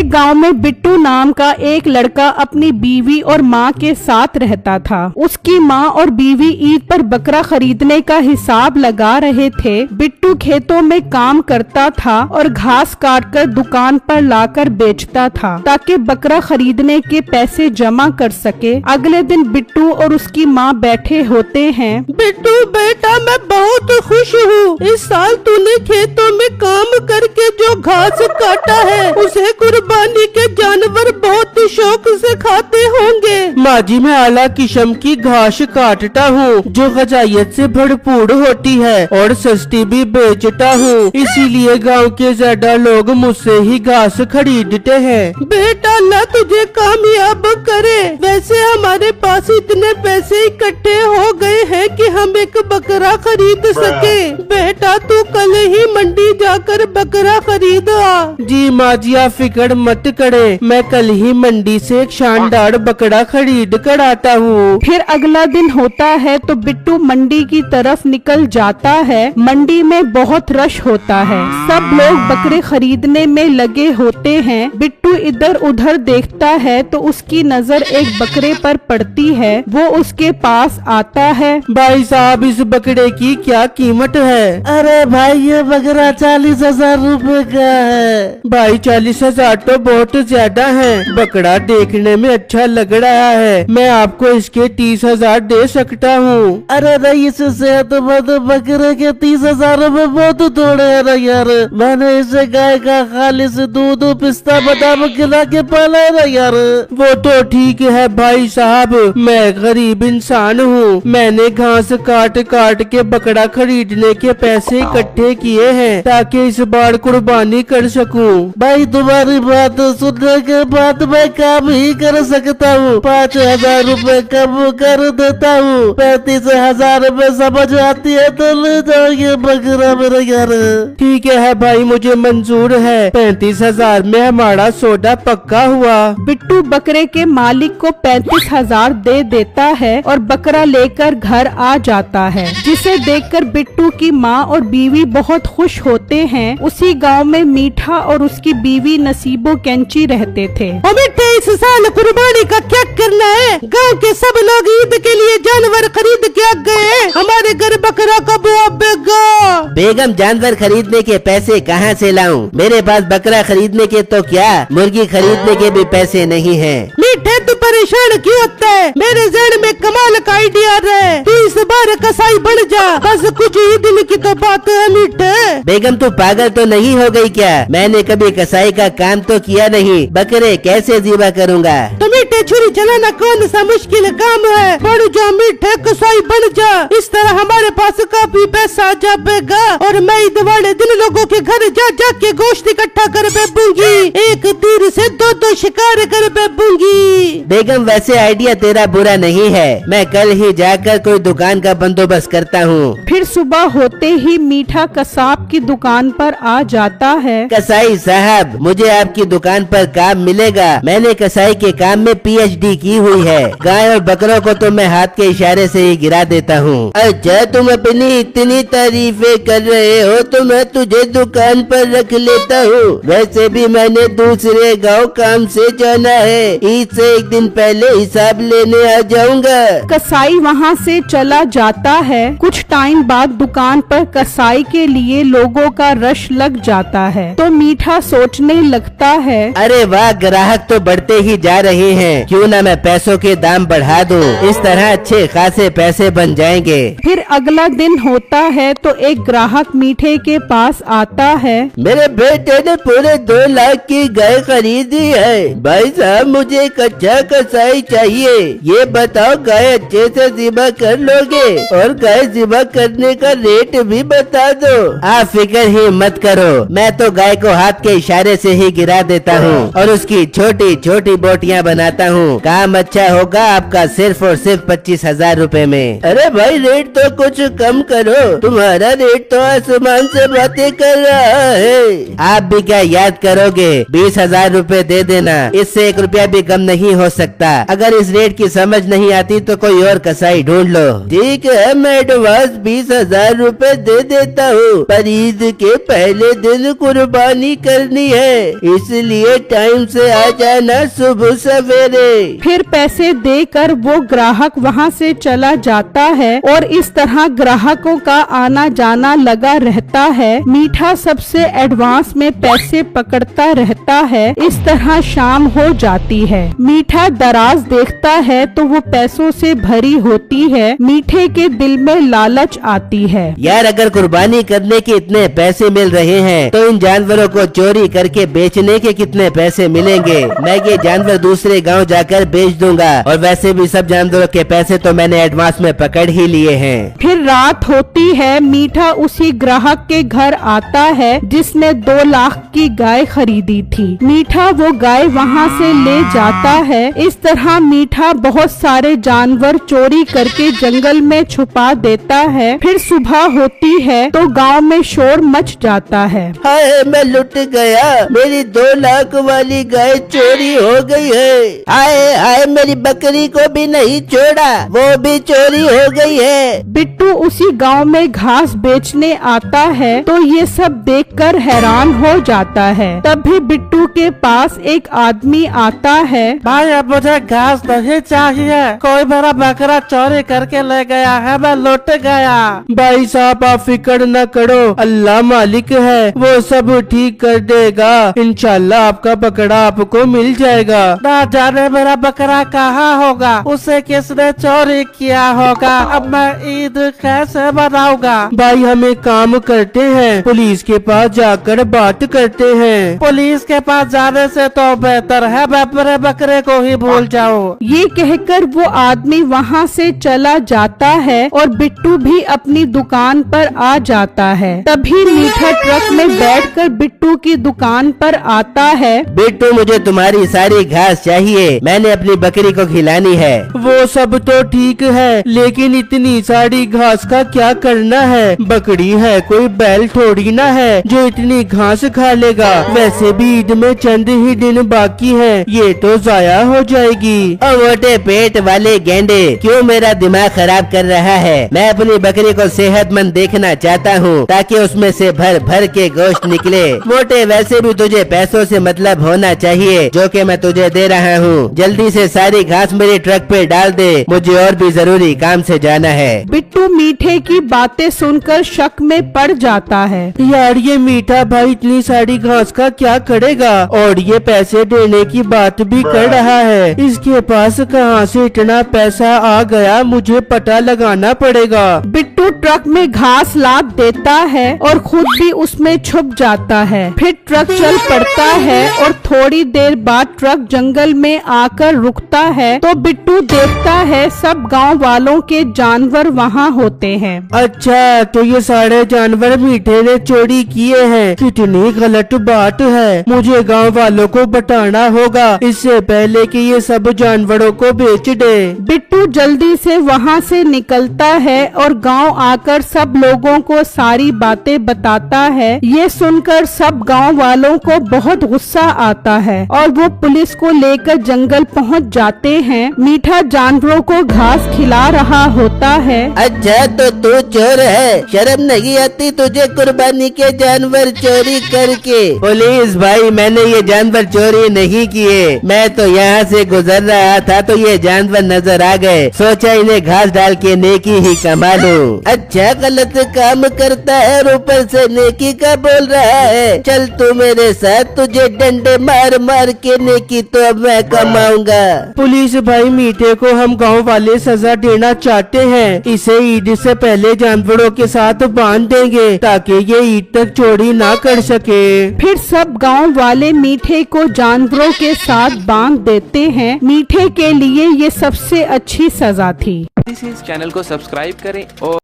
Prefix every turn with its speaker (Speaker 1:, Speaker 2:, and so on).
Speaker 1: एक गांव में बिट्टू नाम का एक लड़का अपनी बीवी और माँ के साथ रहता था। उसकी माँ और बीवी ईद पर बकरा खरीदने का हिसाब लगा रहे थे। बिट्टू खेतों में काम करता था और घास काटकर दुकान पर लाकर बेचता था ताकि बकरा खरीदने के पैसे जमा कर सके। अगले दिन बिट्टू और उसकी माँ बैठे होते हैं।
Speaker 2: बिट्टू बेटा, मैं बहुत खुश हूँ। इस साल तूने खेतों में काम करके जो घास काटा है उसे कुर्बानी के जानवर बहुत शौक से खाते होंगे।
Speaker 3: माँ जी, मैं आला किस्म की घास काटता हूँ जो ग़िज़ाइयत से भरपूर होती है और सस्ती भी बेचता हूँ, इसीलिए गांव के ज्यादा लोग मुझसे ही घास खरीदते हैं।
Speaker 2: बेटा अल्लाह तुझे कामयाब करे। वैसे हमारे पास इतने पैसे इकट्ठे हो गए हैं कि हम एक बकरा खरीद सके। बेटा तू कल ही मंडी जाकर बकरा खरीद आ।
Speaker 3: जी माँ जी, आप फिक्र मत करे, मैं कल ही मंडी से एक शानदार बकरा खरीद कर आता हूँ।
Speaker 1: फिर अगला दिन होता है तो बिट्टू मंडी की तरफ निकल जाता है। मंडी में बहुत रश होता है, सब लोग बकरे खरीदने में लगे होते हैं। बिट्टू इधर उधर देखता है तो उसकी नजर एक बकरे पर पड़ती है। वो उसके पास आता है।
Speaker 3: भाई साहब, इस बकरे की क्या कीमत है?
Speaker 2: अरे भाई, ये बकरा 40,000 रूपए का है।
Speaker 3: भाई 40,000 तो बहुत ज्यादा है। बकरा देखने में अच्छा लग रहा है, मैं आपको इसके 30,000 दे सकता हूँ।
Speaker 2: अरे नहीं, इस सेहतमंद बकरे के 30,000 रूपए बहुत थोड़े है ना यार। मैंने इसे गाय का खालिस दूध पिस्ता बादाम खिला के पाला है ना यार।
Speaker 3: वो तो ठीक है भाई साहब, मैं गरीब इंसान हूँ। मैंने घास काट काट के बकरा खरीदने के पैसे इकट्ठे किए हैं ताकि इस बार कुर्बानी कर सकूं।
Speaker 2: भाई तुम्हारी बात सुनने के बाद मैं काम ही कर सकता हूँ। 5,000 रूपए कम कर देता हूँ। 35,000 में समझ आती है तो ले जाओ ये बकरा मेरा यार।
Speaker 3: ठीक है भाई, मुझे मंजूर है। 35,000 में हमारा सौदा पक्का हुआ।
Speaker 1: बिट्टू बकरे के मालिक को 35,000 दे देता है और बकरा लेकर घर आ जाता है, जिसे देखकर बिट्टू की माँ और बीवी बहुत खुश होते हैं। उसी गांव में मीठा और उसकी बीवी नसीबो कैंची रहते थे।
Speaker 2: मीठे, इस साल कुर्बानी का क्या करना है? गांव के सब लोग ईद के लिए जानवर खरीद के आ गए। हमारे घर बकरा कब आएगा?
Speaker 4: बेगम, जानवर खरीदने के पैसे कहाँ से लाऊं? मेरे पास बकरा खरीदने के तो क्या, मुर्गी खरीदने के भी पैसे नहीं हैं।
Speaker 2: मीठे, तू परेशान क्यों होता है? मेरे जहन में कमाल का आइडिया है। तू इस बार कसाई बन जा, बस कुछ ही दिन की तो बात है। मीठे
Speaker 4: बेगम, तू पागल तो नहीं हो गई क्या? मैंने कभी कसाई का काम तो किया नहीं, बकरे कैसे ज़िबा करूँगा?
Speaker 2: तो मीठे, छुरी चलाना कौन सा मुश्किल काम है? बन जा मीठे, कसाई बन जा। इस तरह हमारे पास काफी पैसा जाएगा और मैं ईद वाले दिन लोगों के घर जा जा के गोश्त इकट्ठा कर बेचूंगी। एक तीर से दो शिकार कर बेचूंगी।
Speaker 4: बेगम, वैसे आइडिया तेरा बुरा नहीं है। मैं कल ही जाकर कोई दुकान का बंदोबस्त करता हूँ।
Speaker 1: फिर सुबह होते ही मीठा कसाब की दुकान पर आ जाता है।
Speaker 4: कसाई साहब, मुझे आपकी दुकान पर काम मिलेगा। मैंने कसाई के काम में PhD की हुई है। गाय और बकरों को तो मैं हाथ के इशारे से ही गिरा देता हूँ। अच्छा, तुम अपनी इतनी तारीफें कर रहे हो तो मैं तुझे दुकान पर रख लेता हूँ। वैसे भी मैंने दूसरे गांव काम से जाना है। ईद से एक दिन पहले हिसाब लेने आ जाऊंगा।
Speaker 1: कसाई वहाँ से चला जाता है। कुछ टाइम बाद दुकान पर कसाई के लिए लोगों का रश लग जाता है तो मीठा सोचने लगता है,
Speaker 4: अरे वाह, ग्राहक तो बढ़ते ही जा रहे हैं। क्यों ना मैं पैसों के दाम बढ़ा दूं। इस तरह अच्छे खासे पैसे बन जाएंगे।
Speaker 1: फिर अगला दिन होता है तो एक ग्राहक मीठे के पास आता है।
Speaker 4: मेरे बेटे ने पूरे 2 लाख की गाय खरीदी है। भाई साहब, मुझे एक अच्छा कसाई चाहिए। ये बताओ, गाय अच्छे से ज़िबा कर लोगे? और गाय ज़िबा करने का रेट भी बता दो। आप फिक्र ही मत करो, मैं तो गाय को हाथ के इशारे से ही गिरा देता हूँ और उसकी छोटी छोटी बोटियाँ बनाता देता हूँ। काम अच्छा होगा आपका सिर्फ और सिर्फ 25,000 रूपए में। अरे भाई रेट तो कुछ कम करो, तुम्हारा रेट तो आसमान से बातें कर रहा है। आप भी क्या याद करोगे, 20,000 रूपए दे देना, इससे 1 रुपया भी कम नहीं हो सकता। अगर इस रेट की समझ नहीं आती तो कोई और कसाई ढूंढ लो। ठीक है, मैं एडवांस 20,000 रूपए दे देता हूँ, पर ईद के पहले दिन कुर्बानी करनी है, इसलिए टाइम से आ जाना सुबह सवेरे।
Speaker 1: फिर पैसे देकर वो ग्राहक वहाँ से चला जाता है और इस तरह ग्राहकों का आना जाना लगा रहता है। मीठा सबसे एडवांस में पैसे पकड़ता रहता है। इस तरह शाम हो जाती है। मीठा दराज देखता है तो वो पैसों से भरी होती है। मीठे के दिल में लालच आती है।
Speaker 4: यार अगर कुर्बानी करने के इतने पैसे मिल रहे हैं तो इन जानवरों को चोरी करके बेचने के कितने पैसे मिलेंगे। मैं ये जानवर दूसरे गांव जाकर बेच दूंगा, और वैसे भी सब जानवरों के पैसे तो मैंने एडवांस में पकड़ ही लिए हैं।
Speaker 1: फिर रात होती है। मीठा उसी ग्राहक के घर आता है जिसने 2 लाख की गाय खरीदी थी। मीठा वो गाय वहाँ से ले जाता है। इस तरह मीठा बहुत सारे जानवर चोरी करके जंगल में छुपा देता है। फिर सुबह होती है तो गांव में शोर मच जाता है।
Speaker 4: हाय मैं लुट गया, मेरी 2 लाख वाली गाय चोरी हो गई है। हाय हाय मेरी बकरी को भी नहीं छोड़ा, वो भी चोरी हो गई है।
Speaker 1: बिट्टू उसी गांव में घास बेचने आता है तो ये सब देखकर हैरान हो जाता है। तभी बिट्टू के पास एक आदमी आता है।
Speaker 2: भाई अब मुझे घास नहीं चाहिए, कोई मेरा बकरा चोरी करके ले गया है, मैं लुट गया।
Speaker 3: भाई साहब आप फिक्र न करो, अल्लाह मालिक है, वो सब ठीक कर देगा। इंशाल्लाह आपका बकरा आपको मिल जाएगा।
Speaker 2: ना जाने मेरा बकरा कहाँ होगा, उसे किसने चोरी किया होगा। अब मैं ईद कैसे मनाऊंगा।
Speaker 3: भाई हम एक काम करते हैं, पुलिस के पास जाकर बात करते हैं।
Speaker 2: पुलिस के पास जाने से तो बेहतर है मैं अपने बकरे को ही भूल जाऊं।
Speaker 1: ये कहकर वो आदमी वहाँ से चला जाता है और बिट्टू भी अपनी दुकान पर आ जाता है। तभी मीठा ट्रक में बैठकर बिट्टू की दुकान पर आता है।
Speaker 4: बिट्टू मुझे तुम्हारी सारी घास चाहिए, मैंने अपनी बकरी को खिलानी है।
Speaker 3: वो सब तो ठीक है, लेकिन इतनी सारी घास का क्या करना है। बकरी है कोई बैल थोड़ी ना है जो इतनी घास खा लेगा। वैसे भी ईद में चंद ही दिन बाकी है, ये तो जाया हो जाएगी।
Speaker 4: और मोटे पेट वाले गेंडे क्यों मेरा दिमाग खराब कर रहा है। मैं अपनी बकरी को सेहतमंद देखना चाहता हूँ ताकि उसमें से भर भर के गोश्त निकले। मोटे वैसे भी तुझे पैसों से मतलब होना चाहिए जो कि मैं तुझे दे रहा हूँ। जल्दी से सारी घास मेरे ट्रक पे डाल दे, मुझे और भी जरूरी काम से जाना है।
Speaker 1: बिट्टू मीठे की बातें सुनकर शक में पड़ जाता है।
Speaker 3: यार ये मीठा भाई इतनी सारी घास का क्या करेगा, और ये पैसे देने की बात भी कर रहा है। इसके पास कहाँ से इतना पैसा आ गया, मुझे पता लगाना पड़ेगा।
Speaker 1: बिट्टू ट्रक में घास लाद देता है और खुद भी उसमें छुप जाता है। फिर ट्रक चल पड़ता है और थोड़ी देर बाद ट्रक जंगल में आकर रुकता है तो बिट्टू देखता है सब गांव वालों के जानवर वहाँ होते हैं।
Speaker 3: अच्छा तो ये सारे जानवर मीठे ने चोरी किए हैं, कितनी गलत बात है। मुझे गांव वालों को बताना होगा इससे पहले कि ये सब जानवरों को बेच दे।
Speaker 1: बिट्टू जल्दी से वहाँ से निकलता है और गांव आकर सब लोगों को सारी बातें बताता है। ये सुनकर सब गांव वालों को बहुत गुस्सा आता है और वो पुलिस को लेकर जंगल पहुँच जाते हैं। मीठा जानवरों को घास खिला रहा होता है।
Speaker 4: अच्छा तो तू चोर है, शर्म नहीं आती तुझे कुर्बानी के जानवर चोरी करके। पुलिस भाई मैंने ये जानवर चोरी नहीं किए, मैं तो यहाँ से गुजर रहा था तो ये जानवर नजर आ गए, सोचा इन्हें घास डाल के नेकी ही कमा लूं। अच्छा गलत काम करता है और ऊपर से नेकी का बोल रहा है। चल तू मेरे साथ, तुझे डंडे मार मार के नेकी तो अब मैं कमाऊंगा।
Speaker 3: पुलिस भाई मीठे को हम गांव वाले सजा देना चाहते हैं। इसे ईद से पहले जानवरों के साथ बांध देंगे ताकि ये ईद तक चोरी ना कर सके।
Speaker 1: फिर सब गांव वाले मीठे को जानवरों के साथ बांध देते हैं। मीठे के लिए ये सबसे अच्छी सज़ा थी।
Speaker 5: इस चैनल को सब्सक्राइब करें और